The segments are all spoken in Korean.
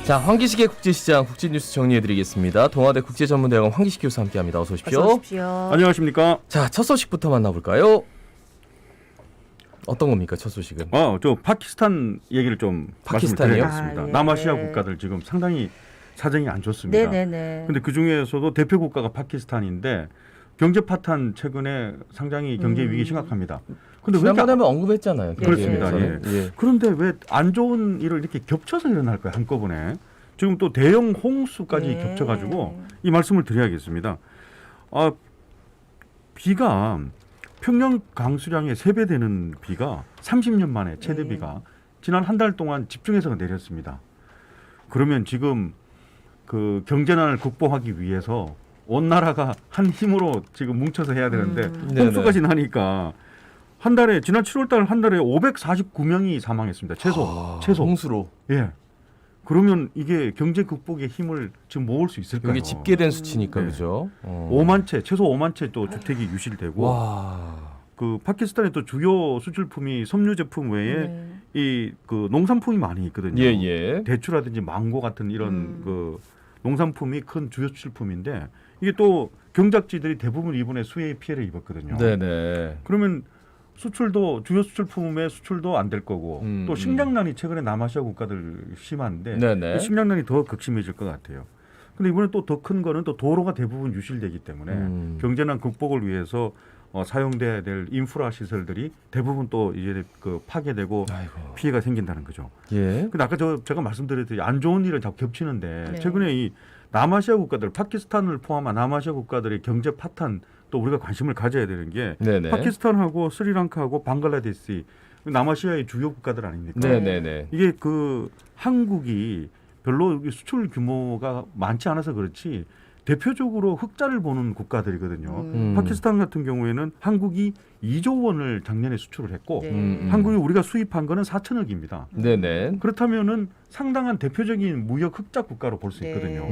자, 황기식의 국제시장 국제뉴스 정리해드리겠습니다. 동아대 국제전문대학원 황기식 교수 함께합니다. 어서 오십시오. 어서 오십시오. 안녕하십니까. 자, 첫 소식부터 만나볼까요? 어떤 겁니까, 첫 소식은? 저 파키스탄 얘기를 좀 파키스탄이요? 말씀드리겠습니다. 예. 남아시아 국가들 지금 상당히 사정이 안 좋습니다. 네네네. 근데 그 중에서도 대표 국가가 파키스탄인데 경제 파탄 최근에 상당히 경제 위기 심각합니다. 근데 왜 지난번에 이렇게 한번 언급했잖아요. 그렇습니다. 경제에서는. 예. 그런데 왜 안 좋은 일을 이렇게 겹쳐서 일어날까요? 한꺼번에. 지금 또 대형 홍수까지 네. 겹쳐가지고 이 말씀을 드려야겠습니다. 비가 평년 강수량의 3배 되는 비가 30년 만에 최대 네. 비가 지난 한 달 동안 집중해서 내렸습니다. 그러면 지금 그 경제난을 극복하기 위해서 온 나라가 한 힘으로 지금 뭉쳐서 해야 되는데 홍수까지 나니까 한 달에 지난 7월 달 한 달에 549명이 사망했습니다. 최소. 홍수로. 예. 그러면 이게 경제 극복의 힘을 지금 모을 수 있을까요? 여기 집계된 수치니까 네. 그죠? 5만 채, 최소 5만 채 또 주택이 유실되고 와. 그 파키스탄의 또 주요 수출품이 섬유 제품 외에 이 그 농산품이 많이 있거든요. 예. 대추라든지 망고 같은 이런 그 농산품이 큰 주요 수출품인데 이게 또 경작지들이 대부분 이번에 수해의 피해를 입었거든요. 네네. 그러면 수출도 주요 수출품의 수출도 안 될 거고 또 식량난이 최근에 남아시아 국가들 심한데 네네. 식량난이 더 극심해질 것 같아요. 근데 이번에 또 더 큰 거는 또 도로가 대부분 유실되기 때문에 경제난 극복을 위해서 사용돼야 될 인프라 시설들이 대부분 또 이제 그 파괴되고 아이고. 피해가 생긴다는 거죠. 예. 근데 아까 제가 말씀드렸듯이 안 좋은 일은 자꾸 겹치는데 네. 최근에 이 남아시아 국가들, 파키스탄을 포함한 남아시아 국가들의 경제 파탄 또 우리가 관심을 가져야 되는 게 네네. 파키스탄하고 스리랑카하고 방글라데시 남아시아의 주요 국가들 아닙니까? 네네네. 이게 그 한국이 별로 수출 규모가 많지 않아서 그렇지 대표적으로 흑자를 보는 국가들이거든요. 파키스탄 같은 경우에는 한국이 2조 원을 작년에 수출을 했고 네. 한국이 우리가 수입한 거는 4천억입니다. 네네. 그렇다면은 상당한 대표적인 무역 흑자 국가로 볼 수 네. 있거든요.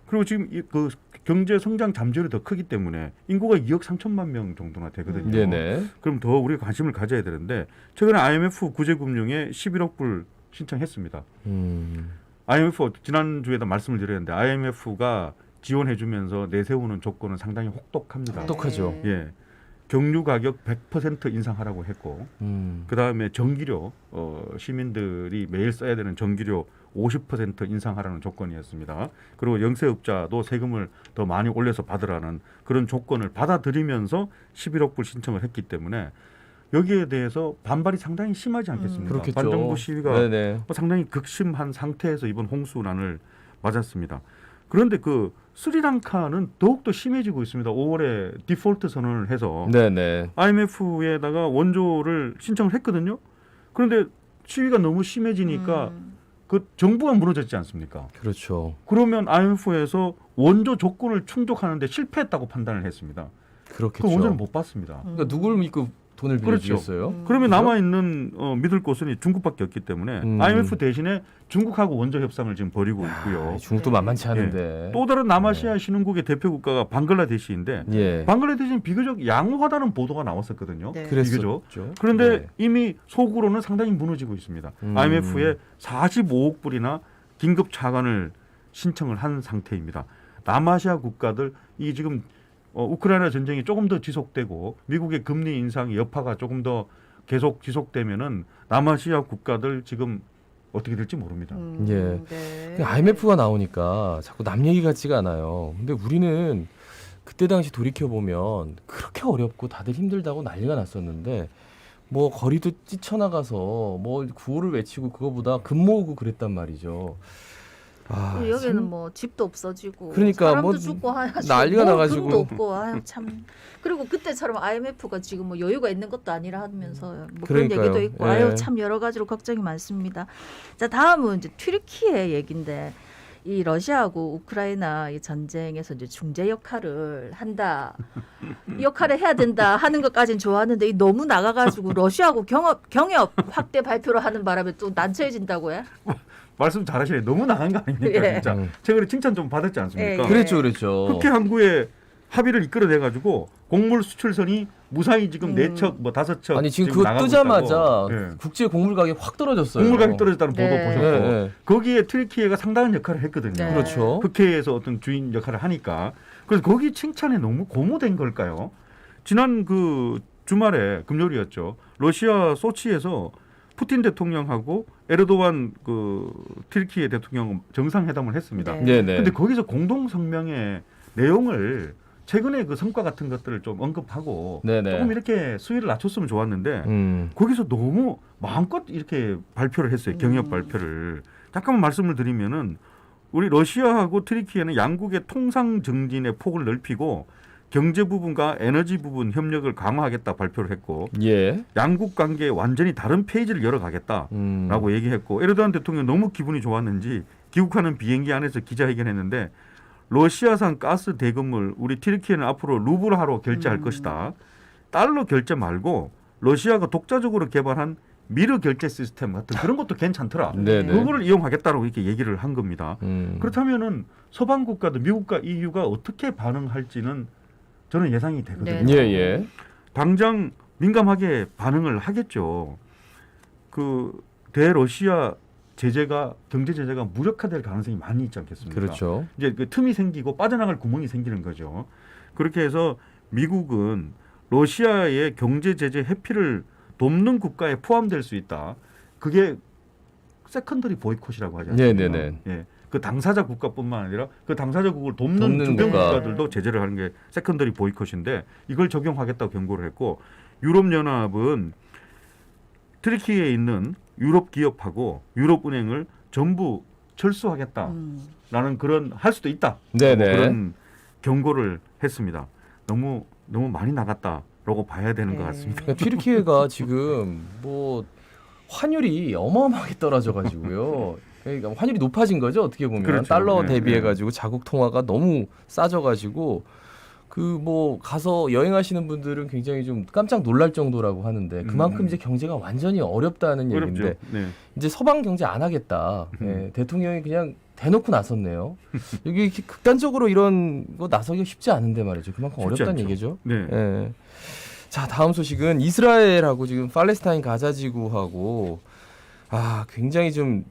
그리고 지금 그 경제 성장 잠재율이 더 크기 때문에 인구가 2억 3천만 명 정도나 되거든요. 네네. 그럼 더 우리가 관심을 가져야 되는데 최근에 IMF 구제금융에 11억 불 신청했습니다. IMF 지난주에도 말씀을 드렸는데 IMF가 지원해주면서 내세우는 조건은 상당히 혹독합니다. 똑똑하죠. 예, 경유 가격 100% 인상하라고 했고 그 다음에 전기료 시민들이 매일 써야 되는 전기료 50% 인상하라는 조건이었습니다. 그리고 영세업자도 세금을 더 많이 올려서 받으라는 그런 조건을 받아들이면서 11억 불 신청을 했기 때문에 여기에 대해서 반발이 상당히 심하지 않겠습니까? 그렇겠죠. 반정부 시위가 네네. 상당히 극심한 상태에서 이번 홍수난을 맞았습니다. 그런데 그 스리랑카는 더욱더 심해지고 있습니다. 5월에 디폴트 선언을 해서 네네. IMF에다가 원조를 신청을 했거든요. 그런데 시위가 너무 심해지니까 그 정부가 무너졌지 않습니까? 그렇죠. 그러면 IMF에서 원조 조건을 충족하는데 실패했다고 판단을 했습니다. 그렇겠죠. 그 원조는 못 받습니다. 그러니까 누구를 믿고 돈을 그렇죠. 빌려주겠어요? 그러면 그죠? 남아있는 믿을 곳은 중국밖에 없기 때문에 IMF 대신에 중국하고 원조 협상을 지금 벌이고 있고요. 중국도 만만치 않은데. 또 다른 남아시아 신흥국의 대표 국가가 방글라데시인데 예. 방글라데시는 비교적 양호하다는 보도가 나왔었거든요. 네. 그랬었죠. 그런데 네. 이미 속으로는 상당히 무너지고 있습니다. IMF에 45억 불이나 긴급 차관을 신청을 한 상태입니다. 남아시아 국가들 이 지금 우크라이나 전쟁이 조금 더 지속되고 미국의 금리 인상 여파가 조금 더 계속 지속되면은 남아시아 국가들 지금 어떻게 될지 모릅니다. 예. 네. IMF가 나오니까 자꾸 남 얘기 같지가 않아요. 근데 우리는 그때 당시 돌이켜 보면 그렇게 어렵고 다들 힘들다고 난리가 났었는데 뭐 거리도 뛰쳐나가서 뭐 구호를 외치고 그거보다 금 모으고 그랬단 말이죠. 여기는 뭐 집도 없어지고 그러니까 사람도 뭐 죽고 난리가 나가지고. 금도 없고 참. 그리고 그때처럼 IMF가 지금 뭐 여유가 있는 것도 아니라 하면서 뭐 그런 그러니까요. 얘기도 있고 예. 참 여러 가지로 걱정이 많습니다. 자, 다음은 이제 튀르키예 얘기인데 이 러시아하고 우크라이나 이 전쟁에서 이제 중재 역할을 한다, 역할을 해야 된다 하는 것까지는 좋았는데 이 너무 나가가지고 러시아하고 경협 확대 발표를 하는 바람에 또 난처해진다고 해. 말씀 잘하시네. 너무 나간 거 아닙니까? 예. 진짜. 최근에 칭찬 좀 받았지 않습니까? 예. 그랬죠. 흑해 항구에 합의를 이끌어내 가지고 곡물 수출선이 무사히 지금 4척 뭐 5척 아니 지금 그거 나가고 뜨자마자 있다고. 예. 국제 곡물 가격이 확 떨어졌어요. 곡물 가격 떨어졌다는 보도 네. 보셨고 네. 거기에 튀르키예가 상당한 역할을 했거든요. 네. 그렇죠. 흑해에서 어떤 주인 역할을 하니까 그래서 거기 칭찬에 너무 고무된 걸까요? 지난 그 주말에 금요일이었죠. 러시아 소치에서 푸틴 대통령하고 에르도안 그 튀르키예 대통령 정상회담을 했습니다. 네. 네네. 근데 거기서 공동 성명의 내용을 최근에 그 성과 같은 것들을 좀 언급하고 네네. 조금 이렇게 수위를 낮췄으면 좋았는데 거기서 너무 마음껏 이렇게 발표를 했어요. 경협 발표를. 잠깐만 말씀을 드리면은 우리 러시아하고 튀르키예는 양국의 통상 증진의 폭을 넓히고 경제 부분과 에너지 부분 협력을 강화하겠다 발표를 했고 예. 양국 관계에 완전히 다른 페이지를 열어가겠다라고 얘기했고 에르도안 대통령 너무 기분이 좋았는지 귀국하는 비행기 안에서 기자회견했는데 러시아산 가스 대금을 우리 튀르키예는 앞으로 루블화로 결제할 것이다. 달러 결제 말고 러시아가 독자적으로 개발한 미르 결제 시스템 같은 그런 것도 괜찮더라. 네네. 그거를 이용하겠다라고 이렇게 얘기를 한 겁니다. 그렇다면은 서방 국가들 미국과 EU가 어떻게 반응할지는 저는 예상이 되거든요. 네. 예예. 당장 민감하게 반응을 하겠죠. 그 대러시아 제재가 경제 제재가 무력화될 가능성이 많이 있지 않겠습니까? 그렇죠. 이제 그 틈이 생기고 빠져나갈 구멍이 생기는 거죠. 그렇게 해서 미국은 러시아의 경제 제재 회피를 돕는 국가에 포함될 수 있다. 그게 세컨더리 보이콧이라고 하지 않습니까? 네네네. 예. 그 당사자 국가뿐만 아니라 그 당사자국을 돕는 돕는 주변 국가. 국가들도 제재를 하는 게 세컨더리 보이콧인데 이걸 적용하겠다고 경고를 했고 유럽연합은 튀르키예에 있는 유럽 기업하고 유럽은행을 전부 철수하겠다라는 그런 할 수도 있다. 네네. 그런 경고를 했습니다. 너무 많이 나갔다라고 봐야 되는 것 같습니다. 그러니까 튀르키예가 지금 뭐 환율이 어마어마하게 떨어져가지고요. 그러니까 환율이 높아진 거죠 어떻게 보면 그렇죠. 달러 네, 대비해가지고 자국 통화가 너무 싸져가지고 그 뭐 가서 여행하시는 분들은 굉장히 좀 깜짝 놀랄 정도라고 하는데 그만큼 이제 경제가 완전히 어렵다는 얘기인데 어렵죠. 네. 이제 서방 경제 안 하겠다. 예, 대통령이 그냥 대놓고 나섰네요. 여기 이렇게 극단적으로 이런 거 나서기가 쉽지 않은데 말이죠. 그만큼 쉽지 어렵다는 않죠. 얘기죠. 네. 예. 자 다음 소식은 이스라엘하고 지금 팔레스타인 가자지구하고 굉장히 좀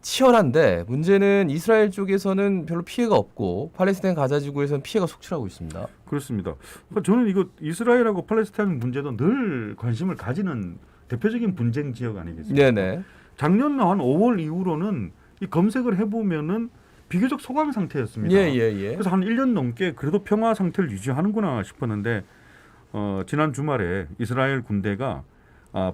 치열한데 문제는 이스라엘 쪽에서는 별로 피해가 없고 팔레스타인 가자지구에서는 피해가 속출하고 있습니다. 그렇습니다. 그러니까 저는 이거 이스라엘하고 팔레스타인 문제도 늘 관심을 가지는 대표적인 분쟁 지역 아니겠습니까? 네네. 작년 한 5월 이후로는 이 검색을 해보면은 비교적 소강 상태였습니다. 예예예. 그래서 한 1년 넘게 그래도 평화 상태를 유지하는구나 싶었는데 지난 주말에 이스라엘 군대가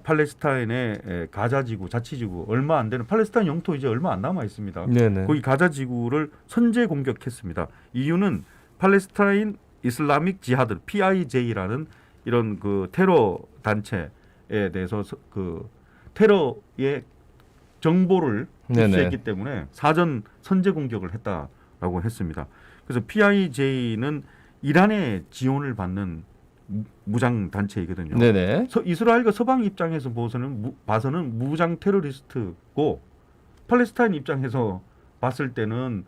팔레스타인의 가자지구, 자치지구 얼마 안 되는 팔레스타인 영토 이제 얼마 안 남아 있습니다. 네네. 거기 가자지구를 선제 공격했습니다. 이유는 팔레스타인 이슬라믹 지하드 PIJ라는 이런 그 테러 단체에 대해서 그 테러의 정보를 입수했기 때문에 사전 선제 공격을 했다라고 했습니다. 그래서 PIJ는 이란의 지원을 받는 무장 단체이거든요. 네네. 이스라엘과 서방 입장에서 봐서는 무장 테러리스트고 팔레스타인 입장에서 봤을 때는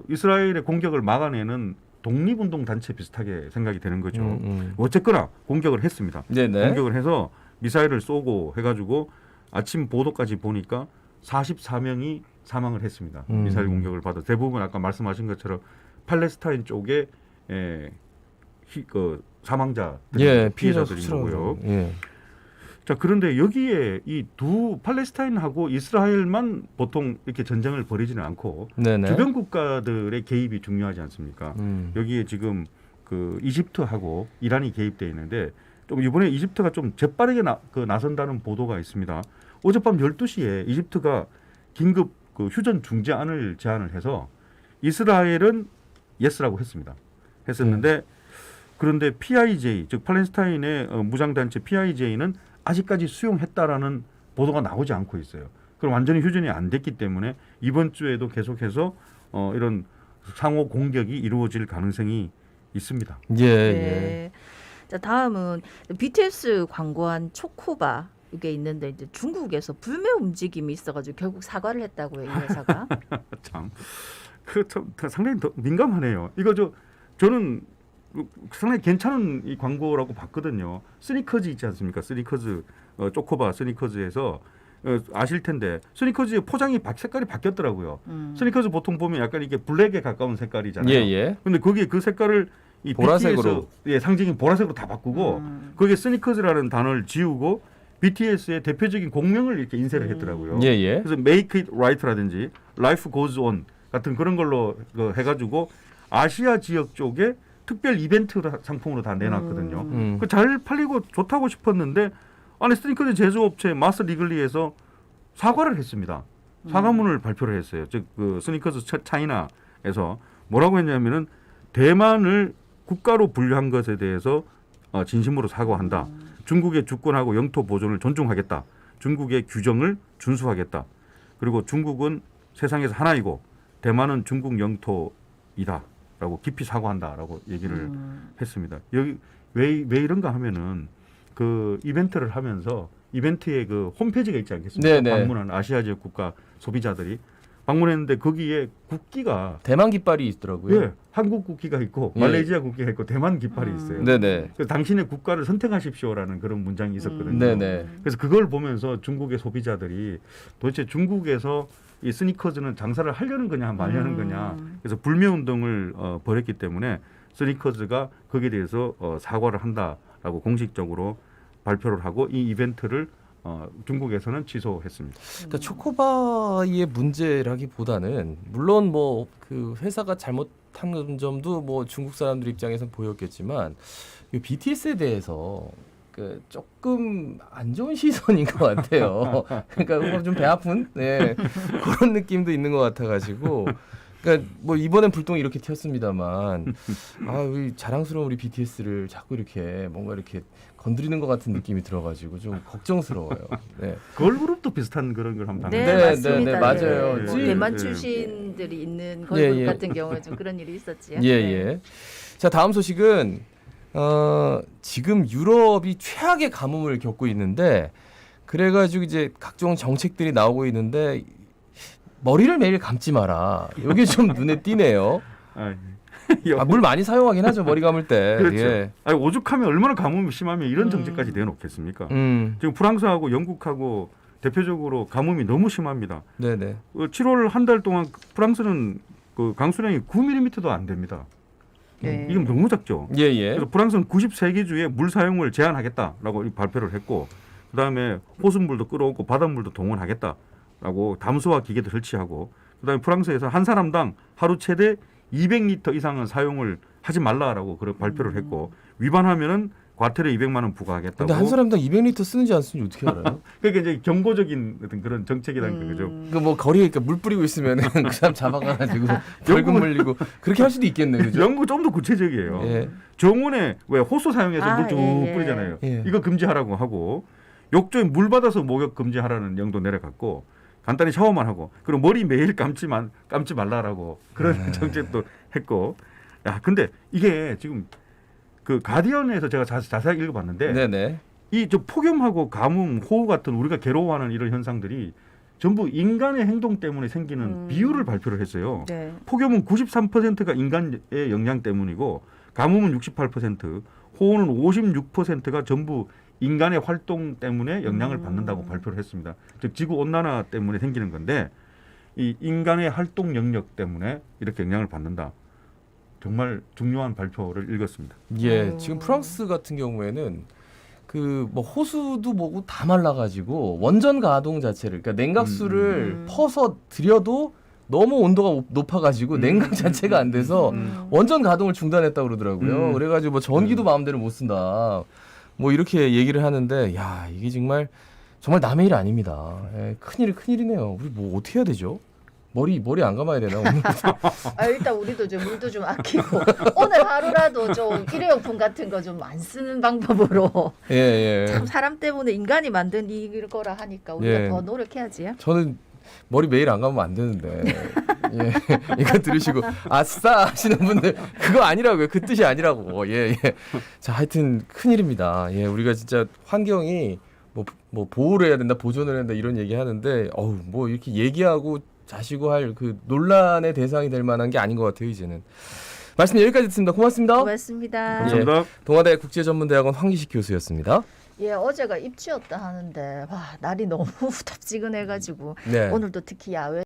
이스라엘의 공격을 막아내는 독립운동 단체 비슷하게 생각이 되는 거죠. 어쨌거나 공격을 했습니다. 네네. 공격을 해서 미사일을 쏘고 해가지고 아침 보도까지 보니까 44명이 사망을 했습니다. 미사일 공격을 받아 대부분 아까 말씀하신 것처럼 팔레스타인 쪽에 사망자들이 피해자들인 거고요. 예. 자 그런데 여기에 이 두 팔레스타인하고 이스라엘만 보통 이렇게 전쟁을 벌이지는 않고 네네. 주변 국가들의 개입이 중요하지 않습니까? 여기에 지금 그 이집트하고 이란이 개입돼 있는데 좀 이번에 이집트가 좀 재빠르게 나선다는 보도가 있습니다. 어젯밤 12시에 이집트가 긴급 그 휴전 중재안을 제안을 해서 이스라엘은 예스라고 했었는데 그런데 PIJ 즉 팔레스타인의 무장단체 PIJ는 아직까지 수용했다라는 보도가 나오지 않고 있어요. 그럼 완전히 휴전이 안 됐기 때문에 이번 주에도 계속해서 이런 상호 공격이 이루어질 가능성이 있습니다. 예. 네. 자 다음은 BTS 광고한 초코바 이게 있는데 이제 중국에서 불매 움직임이 있어가지고 결국 사과를 했다고요, 이 회사가. 참, 참 상당히 더 민감하네요. 이거 저는 상당히 괜찮은 이 광고라고 봤거든요. 스니커즈 있지 않습니까? 스니커즈 쪼코바 스니커즈에서 아실 텐데 스니커즈의 포장이 색깔이 바뀌었더라고요. 스니커즈 보통 보면 약간 이게 블랙에 가까운 색깔이잖아요. 예. 근데 거기에 그 색깔을 이 보라색으로. BTS 상징인 보라색으로 다 바꾸고 거기에 스니커즈라는 단어를 지우고 BTS의 대표적인 공명을 이렇게 인쇄를 했더라고요. 예. 그래서 Make It Right라든지 Life Goes On 같은 그런 걸로 해가지고 아시아 지역 쪽에 특별 이벤트 상품으로 다 내놨거든요. 잘 팔리고 좋다고 싶었는데 안에 스니커즈 제조업체 마스 리글리에서 사과를 했습니다. 사과문을 발표를 했어요. 즉 그 스니커즈 차이나에서 뭐라고 했냐면은 대만을 국가로 분류한 것에 대해서 진심으로 사과한다. 중국의 주권하고 영토 보존을 존중하겠다. 중국의 규정을 준수하겠다. 그리고 중국은 세상에서 하나이고 대만은 중국 영토이다라고 깊이 사과한다라고 얘기를 했습니다. 여기 왜 이런가 하면은 그 이벤트를 하면서 이벤트에 그 홈페이지가 있지 않겠습니까? 네네. 방문한 아시아 지역 국가 소비자들이 방문했는데 거기에 국기가 대만 깃발이 있더라고요. 예, 한국 국기가 있고 예. 말레이시아 국기가 있고 대만 깃발이 있어요. 네네. 그래서 당신의 국가를 선택하십시오라는 그런 문장이 있었거든요. 네네. 그래서 그걸 보면서 중국의 소비자들이 도대체 중국에서 이 스니커즈는 장사를 하려는 거냐 말려는 거냐. 그래서 불매 운동을 벌였기 때문에 스니커즈가 거기에 대해서 사과를 한다라고 공식적으로 발표를 하고 이 이벤트를 중국에서는 취소했습니다. 그러니까 초코바의 문제라기보다는 물론 뭐 그 회사가 잘못한 점도 뭐 중국 사람들 입장에선 보였겠지만 이 BTS에 대해서 그 조금 안 좋은 시선인 것 같아요. 그러니까 좀 배 아픈 그런 느낌도 있는 것 같아가지고. 그러니까 뭐 이번엔 불똥이 이렇게 튀었습니다만 우리 자랑스러운 우리 BTS를 자꾸 이렇게 뭔가 이렇게 건드리는 것 같은 느낌이 들어가지고 좀 걱정스러워요. 네. 걸그룹도 비슷한 그런 걸 한번 네, 당했죠. 맞습니다. 맞아요. 뭐 예, 대만 예. 출신들이 있는 걸그룹 예. 같은 경우에 좀 그런 일이 있었지요. 예. 자, 다음 소식은 지금 유럽이 최악의 가뭄을 겪고 있는데 그래가지고 이제 각종 정책들이 나오고 있는데 머리를 매일 감지 마라. 이게 좀 눈에 띄네요. 물 많이 사용하긴 하죠. 머리 감을 때. 그렇죠. 예. 아니, 오죽하면 얼마나 가뭄이 심하면 이런 정책까지 내놓겠습니까? 지금 프랑스하고 영국하고 대표적으로 가뭄이 너무 심합니다. 네네. 7월 한 달 동안 프랑스는 그 강수량이 9mm도 안 됩니다. 네. 이건 너무 작죠. 예. 그래서 프랑스는 93개 주에 물 사용을 제한하겠다라고 발표를 했고, 그 다음에 호수물도 끌어오고 바닷물도 동원하겠다라고 담수화 기계도 설치하고, 그 다음에 프랑스에서 한 사람당 하루 최대 200리터 이상은 사용을 하지 말라라고 그런 발표를 했고, 위반하면은 과태료 200만 원 부과하겠다고. 근데 한 사람당 200리터 쓰는지 안 쓰는지 어떻게 알아요? 그러니까 이제 경고적인 어떤 그런 정책이라는 거죠. 그 뭐 거리에 물 뿌리고 있으면 그 사람 잡아가지고 벌금 물리고 그렇게 할 수도 있겠네, 그죠? 연구 좀 더 구체적이에요. 예. 정원에 왜 호수 사용해서 물 쭉 뿌리잖아요. 예. 이거 금지하라고 하고, 욕조에 물 받아서 목욕 금지하라는 영도 내려갔고, 간단히 샤워만 하고, 그리고 머리 매일 감지 말라라고 그런 정책도 했고. 야, 근데 이게 지금 그 가디언에서 제가 자세하게 읽어봤는데, 네네. 이 저 폭염하고 가뭄, 호우 같은 우리가 괴로워하는 이런 현상들이 전부 인간의 행동 때문에 생기는 비율을 발표를 했어요. 네. 폭염은 93%가 인간의 영향 때문이고, 가뭄은 68%, 호우는 56%가 전부 인간의 활동 때문에 영향을 받는다고 발표를 했습니다. 즉 지구 온난화 때문에 생기는 건데, 이 인간의 활동 영역 때문에 이렇게 영향을 받는다. 정말 중요한 발표를 읽었습니다. 예. 지금 프랑스 같은 경우에는 그 뭐 호수도 뭐고 다 말라가지고 원전 가동 자체를, 그러니까 냉각수를 퍼서 들여도 너무 온도가 높아가지고 냉각 자체가 안 돼서 원전 가동을 중단했다고 그러더라고요. 그래가지고 뭐 전기도 마음대로 못 쓴다. 뭐 이렇게 얘기를 하는데, 야, 이게 정말 남의 일 아닙니다. 예, 큰일이네요. 우리 뭐 어떻게 해야 되죠? 머리 안 감아야 되나 오늘? 일단 우리도 좀 물도 좀 아끼고 오늘 하루라도 좀 일회용품 같은 거 좀 안 쓰는 방법으로. 예. 참 사람 때문에 인간이 만든 이거라 하니까 우리가 예. 더 노력해야지요. 저는 머리 매일 안 감으면 안 되는데. 예. 이거 들으시고 아싸 하시는 분들 그거 아니라고요. 그 뜻이 아니라고. 예. 자, 하여튼 큰일입니다. 예. 우리가 진짜 환경이 뭐 보호를 해야 된다, 보존을 해야 된다 이런 얘기 하는데 뭐 이렇게 얘기하고 자시고 할 그 논란의 대상이 될 만한 게 아닌 것 같아요, 이제는. 말씀 여기까지 듣습니다. 고맙습니다. 고맙습니다. 감사합니다. 동아대 국제전문대학원 황기식 교수였습니다. 예, 어제가 입추였다 하는데 와 날이 너무 후덥지근해가지고 네. 오늘도 특히 야외